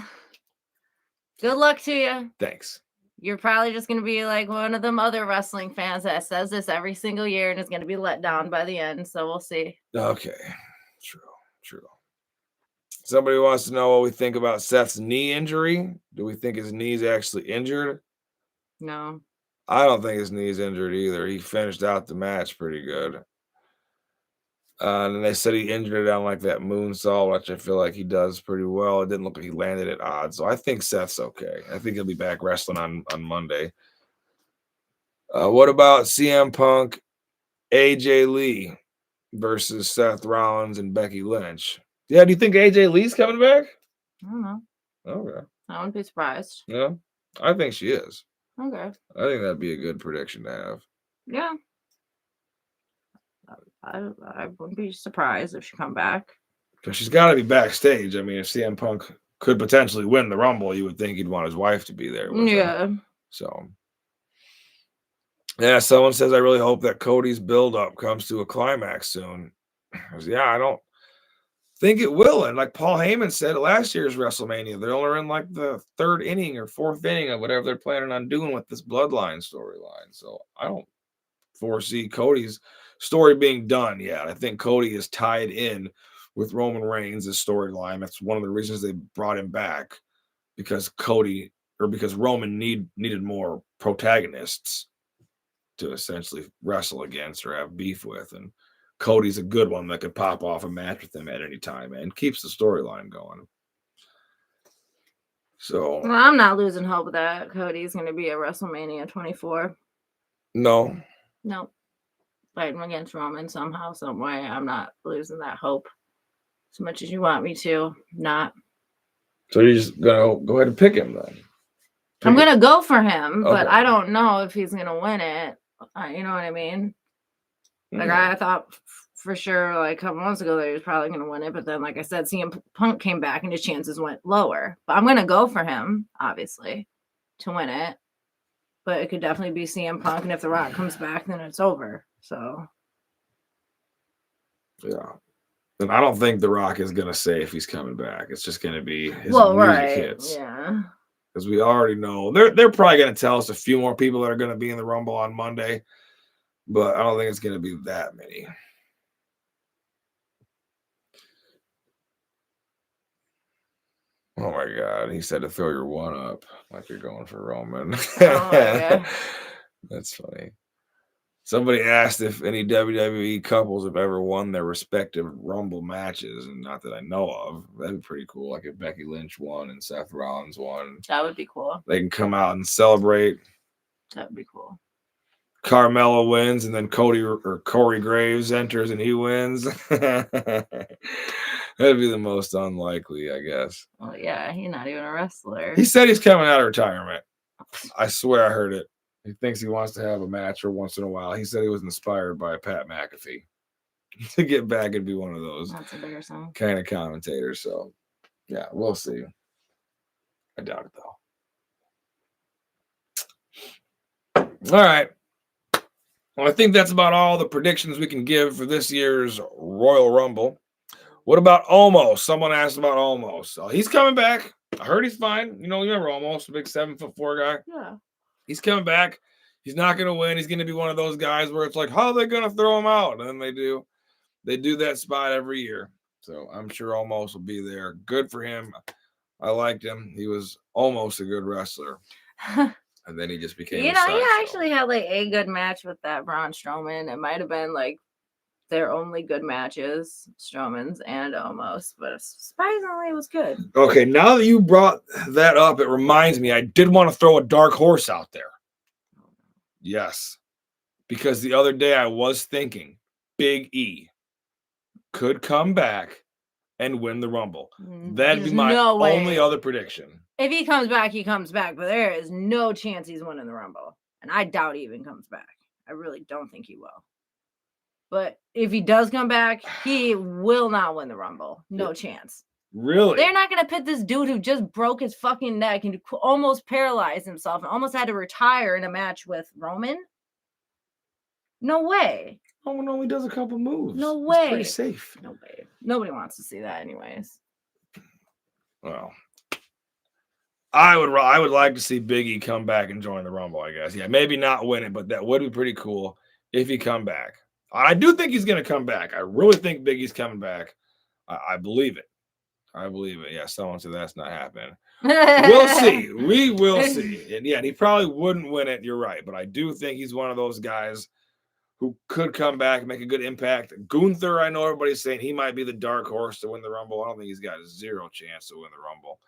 S2: Good luck to you.
S1: Thanks.
S2: You're probably just going to be like one of them other wrestling fans that says this every single year and is going to be let down by the end. So we'll see.
S1: Okay. True. Somebody wants to know what we think about Seth's knee injury. Do we think his knee's actually injured?
S2: No.
S1: I don't think his knee's injured either. He finished out the match pretty good. And they said he injured it on that moonsault, which I feel like he does pretty well. It didn't look like he landed it odd. So I think Seth's okay. I think he'll be back wrestling on Monday. What about CM Punk, AJ Lee versus Seth Rollins and Becky Lynch? Yeah, do you think AJ Lee's coming back?
S2: I don't know.
S1: Okay.
S2: I wouldn't be surprised.
S1: Yeah, I think she is.
S2: Okay.
S1: I think that'd be a good prediction to have.
S2: Yeah. I wouldn't be surprised if she come back.
S1: Because she's got to be backstage. I mean, if CM Punk could potentially win the Rumble, you would think he'd want his wife to be there with him. So, yeah, someone says, I really hope that Cody's build-up comes to a climax soon. Yeah, I don't think it will. And like Paul Heyman said at last year's WrestleMania, they're only in the third inning or fourth inning of whatever they're planning on doing with this bloodline storyline. So I don't foresee Cody's story being done yet. I think Cody is tied in with Roman Reigns' storyline. That's one of the reasons they brought him back, because Roman needed more protagonists to essentially wrestle against or have beef with, and Cody's a good one that could pop off a match with him at any time and keeps the storyline going. So
S2: well, I'm not losing hope that Cody's going to be at WrestleMania 24.
S1: No.
S2: Fighting against Roman somehow, some way. I'm not losing that hope as much as you want me to. Not.
S1: So you're just going to go ahead and pick him then?
S2: I'm going to go for him, but I don't know if he's going to win it. You know what I mean? Like, I thought for sure, like, a couple months ago that he was probably going to win it. But then, like I said, CM Punk came back and his chances went lower. But I'm going to go for him, obviously, to win it. But it could definitely be CM Punk. And if The Rock comes back, then it's over. So.
S1: Yeah. And I don't think The Rock is going to say if he's coming back. It's just going to be his music hits.
S2: Yeah.
S1: Because we already know. They're probably going to tell us a few more people that are going to be in the Rumble on Monday. But I don't think it's going to be that many. Oh, my God. He said to throw your one up like you're going for Roman.
S2: Oh,
S1: That's funny. Somebody asked if any WWE couples have ever won their respective Rumble matches, and not that I know of. That'd be pretty cool. Like if Becky Lynch won and Seth Rollins won.
S2: That would be cool.
S1: They can come out and celebrate.
S2: That would be cool.
S1: Carmella wins, and then Corey Graves enters and he wins. That'd be the most unlikely, I guess.
S2: Well, yeah, he's not even a wrestler.
S1: He said he's coming out of retirement. I swear I heard it. He thinks he wants to have a match or once in a while. He said he was inspired by Pat McAfee to get back and be one of those kind of commentators. So, yeah, we'll see. I doubt it, though. All right. Well, I think that's about all the predictions we can give for this year's Royal Rumble. What about Omos? Someone asked about Omos. He's coming back. I heard he's fine. You remember Omos, the big 7'4" guy?
S2: Yeah.
S1: He's coming back. He's not going to win. He's going to be one of those guys where it's like, how are they going to throw him out? And then they do. They do that spot every year. So I'm sure Omos will be there. Good for him. I liked him. He was almost a good wrestler. And then he just became
S2: he actually had like a good match with that Braun Strowman. It might have been like their only good matches, Strowman's and Omos, but surprisingly it was good.
S1: Okay, now that you brought that up, it reminds me I did want to throw a dark horse out there. Yes. Because the other day I was thinking Big E could come back and win the Rumble. That'd be my only other prediction.
S2: If he comes back, he comes back, but there is no chance he's winning the Rumble. And I doubt he even comes back. I really don't think he will. But if he does come back, he will not win the Rumble. No chance.
S1: Really?
S2: They're not going to pit this dude who just broke his fucking neck and almost paralyzed himself and almost had to retire in a match with Roman. No way.
S1: Roman only does a couple moves.
S2: No way.
S1: It's pretty safe.
S2: No way. Nobody wants to see that anyways.
S1: Well, I would like to see Big E come back and join the Rumble, I guess. Yeah, maybe not win it, but that would be pretty cool if he come back. I do think he's going to come back. I really think Big E's coming back. I believe it. I believe it. Yeah, someone said that's not happening. We'll see. We will see. And yeah, he probably wouldn't win it. You're right. But I do think he's one of those guys who could come back and make a good impact. Gunther, I know everybody's saying he might be the dark horse to win the Rumble. I don't think he's got zero chance to win the Rumble.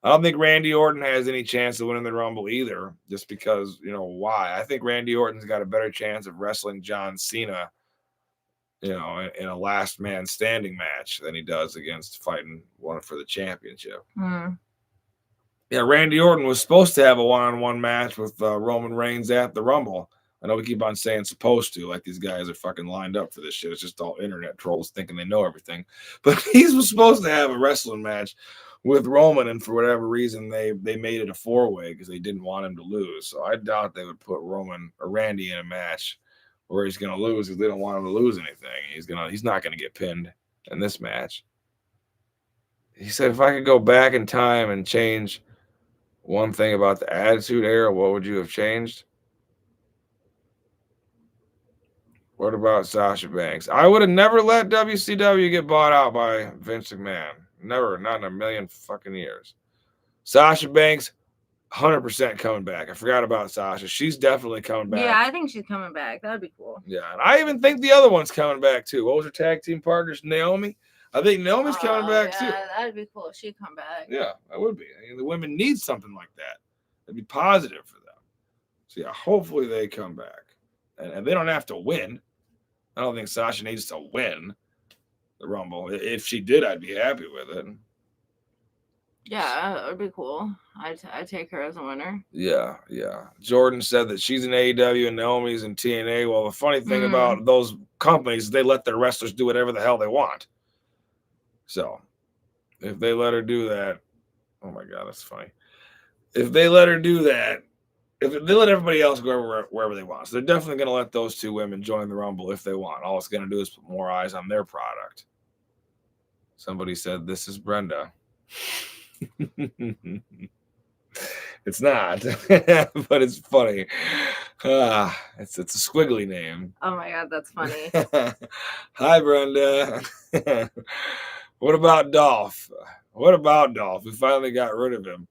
S1: I don't think Randy Orton has any chance of winning the Rumble either, just because, why? I think Randy Orton's got a better chance of wrestling John Cena, in a last man standing match than he does against fighting one for the championship. Yeah, Randy Orton was supposed to have a one-on-one match with Roman Reigns at the Rumble. I know we keep on saying supposed to, like these guys are fucking lined up for this shit. It's just all internet trolls thinking they know everything. But he was supposed to have a wrestling match with Roman, and for whatever reason, they made it a four-way because they didn't want him to lose. So I doubt they would put Roman or Randy in a match where he's going to lose because they don't want him to lose anything. He's not going to get pinned in this match. He said, if I could go back in time and change one thing about the Attitude Era, what would you have changed? What about Sasha Banks? I would have never let WCW get bought out by Vince McMahon. Never, not in a million fucking years. Sasha Banks, 100% coming back. I forgot about Sasha. She's definitely coming back.
S2: Yeah, I think she's coming back. That would be cool.
S1: Yeah, and I even think the other one's coming back too. What was her tag team partners? Naomi? I think Naomi's coming back too.
S2: That'd be cool if she'd come back.
S1: Yeah, that would be. I mean, the women need something like that. It'd be positive for them. So yeah, hopefully they come back. And they don't have to win. I don't think Sasha needs to win the Rumble. If she did, I'd be happy with it.
S2: Yeah, it would be cool. I'd take her as a winner.
S1: Yeah. Jordan said that she's in AEW and Naomi's in TNA. Well, the funny thing about those companies is they let their wrestlers do whatever the hell they want. So, if they let her do that, oh my God, that's funny. If they let her do that, if they let everybody else go wherever they want. So they're definitely going to let those two women join the Rumble if they want. All it's going to do is put more eyes on their product. Somebody said, this is Brenda. It's not, but it's funny. It's a squiggly name.
S2: Oh my God, that's funny.
S1: Hi, Brenda. What about Dolph? We finally got rid of him.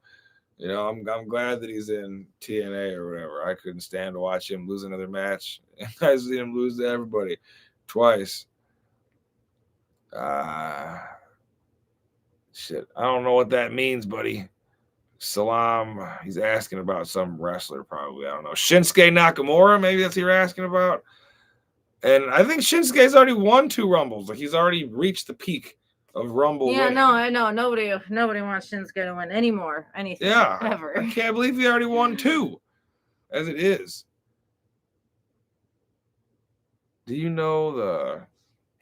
S1: You know, I'm glad that he's in TNA or whatever. I couldn't stand to watch him lose another match. I see him lose to everybody twice. Shit, I don't know what that means, buddy. Salam, he's asking about some wrestler, probably. I don't know. Shinsuke Nakamura, maybe that's what you're asking about. And I think Shinsuke's already won 2 Rumbles. Like, he's already reached the peak of Rumble.
S2: Yeah,
S1: winning.
S2: no, I know. Nobody wants Shinsuke to win anymore. Anything.
S1: Yeah,
S2: ever.
S1: I can't believe he already won 2, as it is. Do you know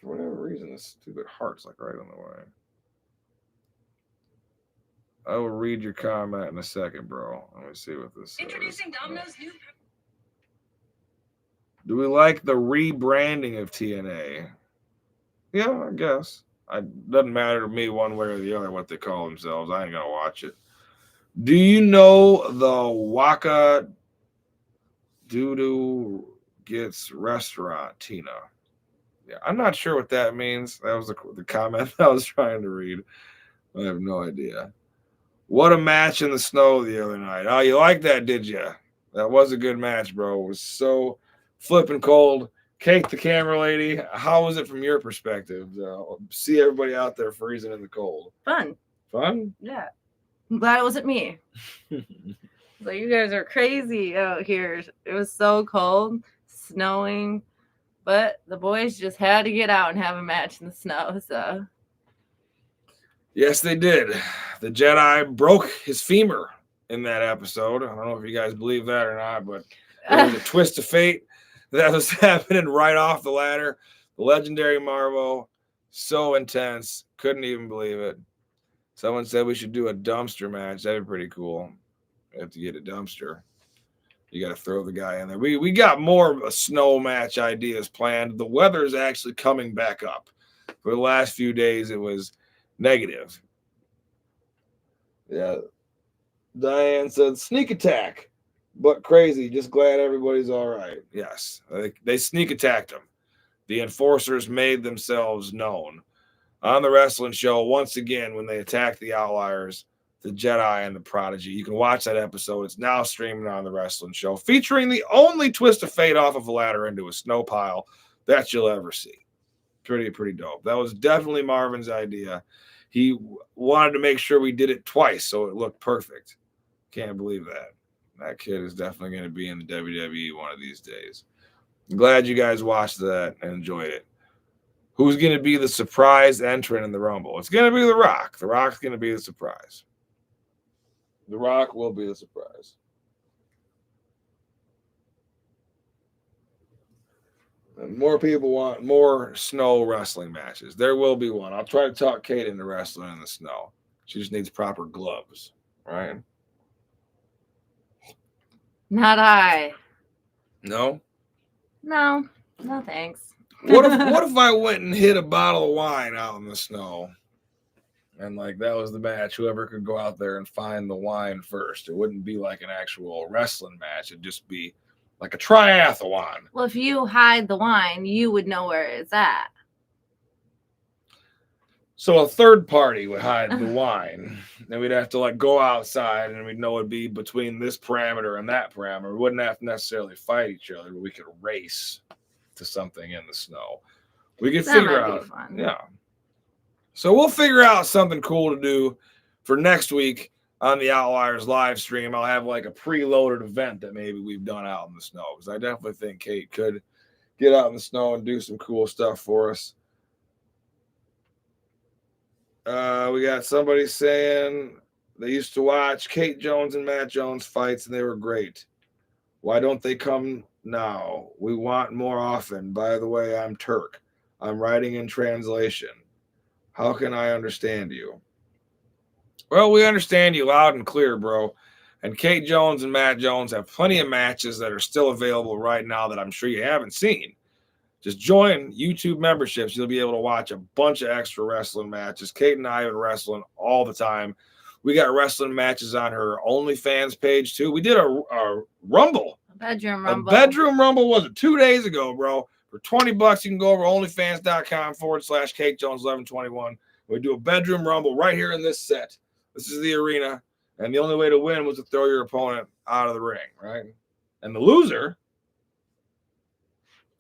S1: for whatever reason, this stupid heart's like right on the way. I will read your comment in a second, bro. Let me see what this
S4: Introducing
S1: says.
S4: Domino's new.
S1: Do we like the rebranding of TNA? Yeah, I guess. It doesn't matter to me one way or the other what they call themselves. I ain't gonna watch it. Do you know the Waka Doodoo Gets Restaurant, Tina? Yeah, I'm not sure what that means. That was the comment I was trying to read. I have no idea. What a match in the snow the other night. Oh, you like that, did you? That was a good match, bro. It was so flipping cold. Kate, the camera lady, how was it from your perspective? See everybody out there freezing in the cold.
S2: Fun?
S1: Yeah.
S2: I'm glad it wasn't me. So you guys are crazy out here. It was so cold, snowing, but the boys just had to get out and have a match in the snow. So.
S1: Yes, they did. The Jedi broke his femur in that episode. I don't know if you guys believe that or not, but there was a twist of fate that was happening right off the ladder. The legendary Marvo, so intense. Couldn't even believe it. Someone said we should do a dumpster match. That'd be pretty cool. We have to get a dumpster. You got to throw the guy in there. We got more snow match ideas planned. The weather's actually coming back up. For the last few days, it was negative. Yeah. Diane said sneak attack, but crazy. Just glad everybody's all right. Yes. They sneak attacked them. The enforcers made themselves known on the wrestling show once again when they attacked the Outliers, the Jedi, and the Prodigy. You can watch that episode. It's now streaming on the wrestling show, featuring the only twist of fate off of a ladder into a snow pile that you'll ever see. Pretty dope. That was definitely Marvin's idea. He wanted to make sure we did it twice so it looked perfect. Can't believe that. That kid is definitely going to be in the WWE one of these days. I'm glad you guys watched that and enjoyed it. Who's going to be the surprise entrant in the Rumble? It's going to be The Rock. The Rock's going to be the surprise. The Rock will be the surprise. And more people want more snow wrestling matches. There will be one. I'll try to talk Kate into wrestling in the snow. She just needs proper gloves, right?
S2: Not I.
S1: No?
S2: No, thanks.
S1: What if I went and hit a bottle of wine out in the snow? And like that was the match. Whoever could go out there and find the wine first. It wouldn't be like an actual wrestling match. It'd just be like a triathlon.
S2: Well, if you hide the wine, you would know where it's at.
S1: So a third party would hide the wine. And we'd have to like go outside and we'd know it'd be between this parameter and that parameter. We wouldn't have to necessarily fight each other, but we could race to something in the snow. We could figure out. Yeah. So we'll figure out something cool to do for next week on the Outliers live stream. I'll have like a preloaded event that maybe we've done out in the snow, because I definitely think Kate could get out in the snow and do some cool stuff for us. We got somebody saying they used to watch Kate Jones and Matt Jones fights and they were great. Why don't they come now? We want more often. By the way, I'm Turk. I'm writing in translation. How can I understand you? Well, we understand you loud and clear, bro. And Kate Jones and Matt Jones have plenty of matches that are still available right now that I'm sure you haven't seen. Just join YouTube memberships. You'll be able to watch a bunch of extra wrestling matches. Kate and I have been wrestling all the time. We got wrestling matches on her OnlyFans page, too. We did a Rumble.
S2: A bedroom Rumble.
S1: A bedroom Rumble, was it 2 days ago, bro? For $20, you can go over onlyfans.com/Kate Jones 1121. We do a bedroom Rumble right here in this set. This is the arena. And the only way to win was to throw your opponent out of the ring, right? And the loser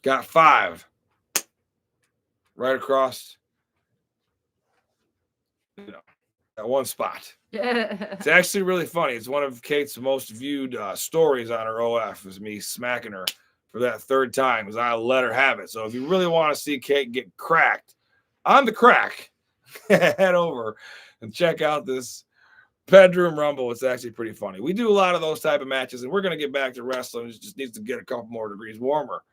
S1: got 5 right across, that one spot. It's actually really funny. It's one of Kate's most viewed stories on her OF, is me smacking her for that 3rd time, because I let her have it. So if you really want to see Kate get cracked on the crack, head over and check out this bedroom Rumble. It's actually pretty funny. We do a lot of those type of matches, and we're going to get back to wrestling. It just needs to get a couple more degrees warmer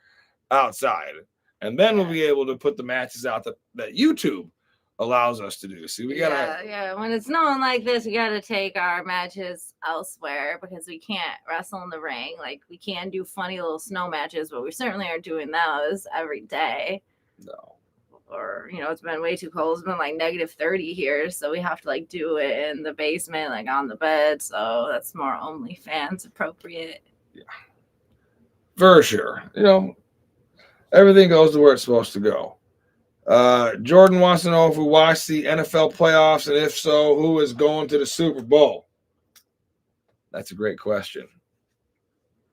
S1: outside, and then we'll be able to put the matches out that YouTube allows us to do. See, we gotta
S2: when it's snowing like this, we gotta take our matches elsewhere, because we can't wrestle in the ring. Like, we can do funny little snow matches, but we certainly aren't doing those every day.
S1: No.
S2: Or, it's been way too cold. It's been like -30 here, so we have to like do it in the basement, like on the bed. So that's more OnlyFans appropriate.
S1: Yeah, for sure. Everything goes to where it's supposed to go. Jordan wants to know if we watch the NFL playoffs, and if so, who is going to the Super Bowl? That's a great question.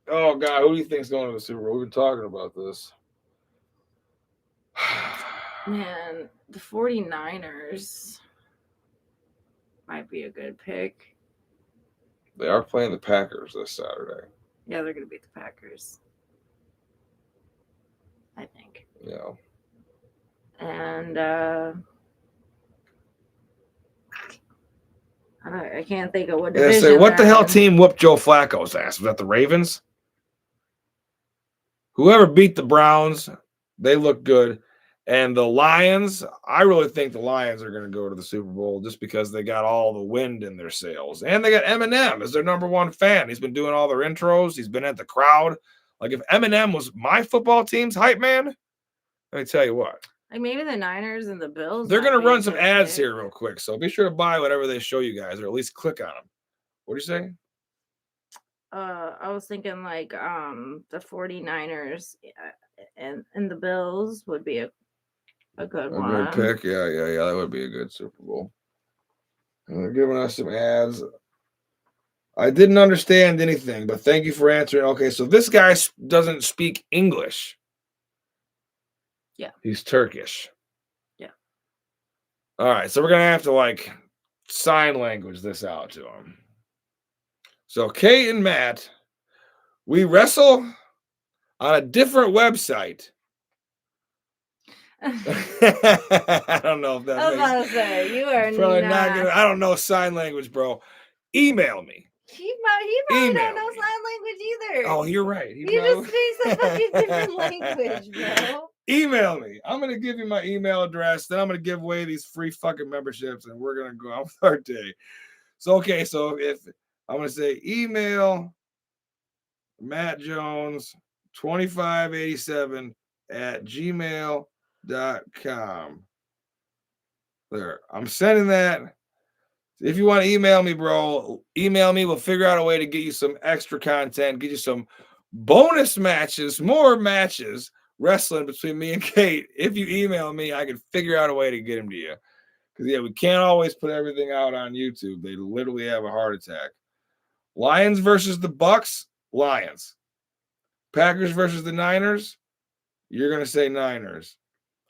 S1: Oh, God, who do you think is going to the Super Bowl? We've been talking about this.
S2: Man, the 49ers might be a good pick.
S1: They are playing the Packers this Saturday.
S2: Yeah, they're going to beat the Packers, I think.
S1: Yeah.
S2: And I can't think of what division.
S1: Say, what the hell team whooped Joe Flacco's ass? Was that the Ravens? Whoever beat the Browns, they look good. And the Lions, I really think the Lions are going to go to the Super Bowl just because they got all the wind in their sails. And they got Eminem as their #1 fan. He's been doing all their intros. He's been at the crowd. Like, if Eminem was my football team's hype man, let me tell you what.
S2: Like, maybe the Niners and the Bills.
S1: They're going to run some ads here real quick. So be sure to buy whatever they show you guys, or at least click on them. What do you say?
S2: I was thinking like the 49ers and the Bills would be a good one.
S1: A good pick. Yeah. That would be a good Super Bowl. And they're giving us some ads. I didn't understand anything, but thank you for answering. Okay, so this guy doesn't speak English.
S2: Yeah.
S1: He's Turkish.
S2: Yeah.
S1: All right, so we're going to have to, like, sign language this out to him. So Kate and Matt, we wrestle on a different website. I don't know if that
S2: I was about to say, you are
S1: probably not gonna. I don't know sign language, bro. Email me.
S2: He probably don't know sign language either.
S1: Oh, you're right.
S2: You just speaks a fucking different language, bro.
S1: Email me. I'm gonna give you my email address. Then I'm gonna give away these free fucking memberships, and we're gonna go out with our day. So so if I'm gonna say email Matt Jones 2587 at gmail.com. There, I'm sending that. If you want to email me, bro, email me. We'll figure out a way to get you some extra content, get you some bonus matches, more matches wrestling between me and Kate. If you email me, I can figure out a way to get them to you. Because, we can't always put everything out on YouTube. They literally have a heart attack. Lions versus the Bucks, Lions. Packers versus the Niners, you're going to say Niners.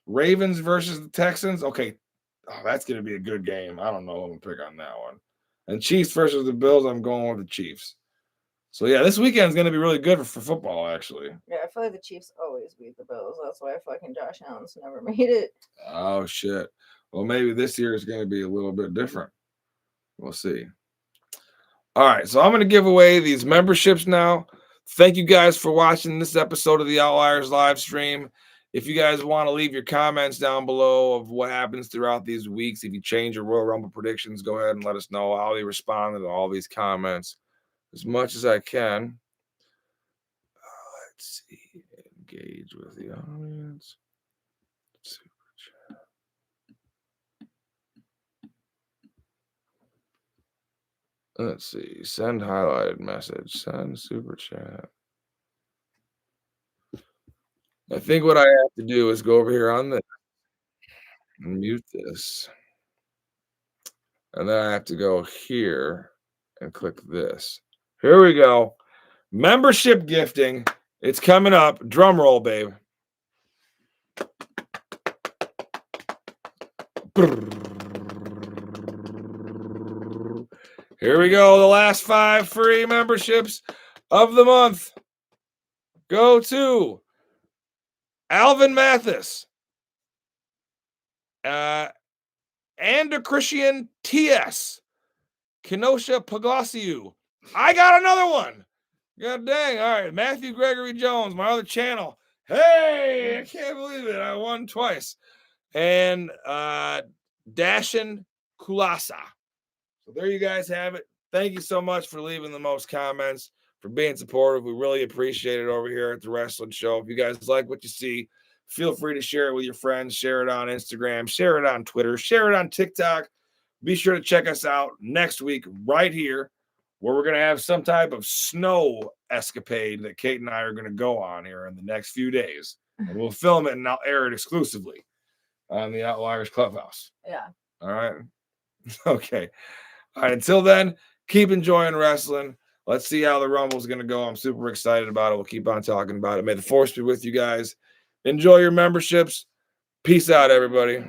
S1: Ravens versus the Texans, okay, Oh, that's going to be a good game. I don't know who I'm going to pick on that one. And Chiefs versus the Bills, I'm going with the Chiefs. So, yeah, this weekend is going to be really good for football, actually.
S2: Yeah, I feel like the Chiefs always beat the Bills. That's why fucking Josh Allen's never made it.
S1: Oh, shit. Well, maybe this year is going to be a little bit different. We'll see. All right, so I'm going to give away these memberships now. Thank you guys for watching this episode of the Outliers live stream. If you guys want to leave your comments down below of what happens throughout these weeks, if you change your Royal Rumble predictions, go ahead and let us know. I'll be responding to all these comments as much as I can. Let's see. Engage with the audience. Super chat. Let's see. Send highlighted message. Send super chat. I think what I have to do is go over here on this and mute this. And then I have to go here and click this. Here we go. Membership gifting. It's coming up. Drum roll, babe. Here we go. The last 5 free memberships of the month go to Alvin Mathis, Ander Christian TS, Kenosha Pagasiu. I got another one. God dang. All right. Matthew Gregory Jones, my other channel. Hey, I can't believe it. I won twice. And Dashin Kulasa. So there you guys have it. Thank you so much for leaving the most comments, for being supportive. We really appreciate it over here at the Wrestling Show. If you guys like what you see, feel free to share it with your friends. Share it on Instagram. Share it on Twitter. Share it on TikTok. Be sure to check us out next week right here, where we're going to have some type of snow escapade that Kate and I are going to go on here in the next few days. And we'll film it and I'll air it exclusively on the Outliers Clubhouse.
S2: Yeah.
S1: All right. Okay. All right. Until then, keep enjoying wrestling. Let's see how the Rumble's going to go. I'm super excited about it. We'll keep on talking about it. May the force be with you guys. Enjoy your memberships. Peace out, everybody.